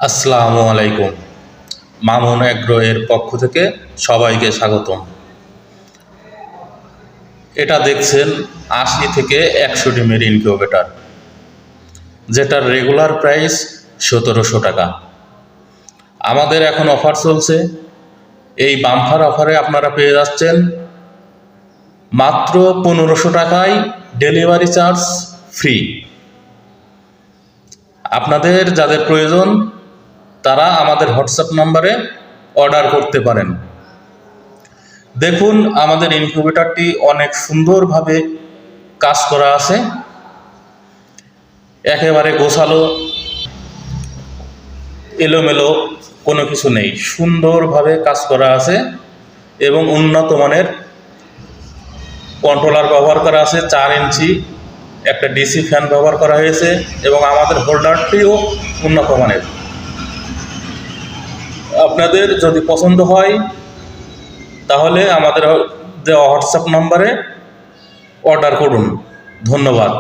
আসসালামু আলাইকুম। মামুন এগ্রো এর পক্ষ থেকে সবাইকে স্বাগতম। এটা দেখছেন 80 থেকে 100 ডিমের ইনকিউবেটর, যেটার রেগুলার প্রাইস 1700 টাকা। আমাদের এখন অফার চলছে। এই বাম্পার অফারে আপনারা পেয়ে যাচ্ছেন মাত্র 1500 টাকায় ডেলিভারি চার্জ ফ্রি। আপনাদের যাদের প্রয়োজন তারা আমাদের হোয়াটসঅ্যাপ নাম্বারে অর্ডার করতে পারেন। দেখুন, আমাদের ইনকিউবেটরটি অনেক সুন্দরভাবে কাজ করা আছে, একেবারে গোছালো, এলোমেলো কোনো কিছু নেই, সুন্দরভাবে কাজ করা আছে এবং উন্নত মানের কন্ট্রোলার ব্যবহার করা আছে। 4 ইঞ্চি একটা ডিসি ফ্যান ব্যবহার করা হয়েছে এবং আমাদের হোল্ডারটিও উন্নত মানের। আপনাদের যদি পছন্দ হয় তাহলে আমাদের দেওয়া হোয়াটসঅ্যাপ নম্বরে অর্ডার করুন। ধন্যবাদ।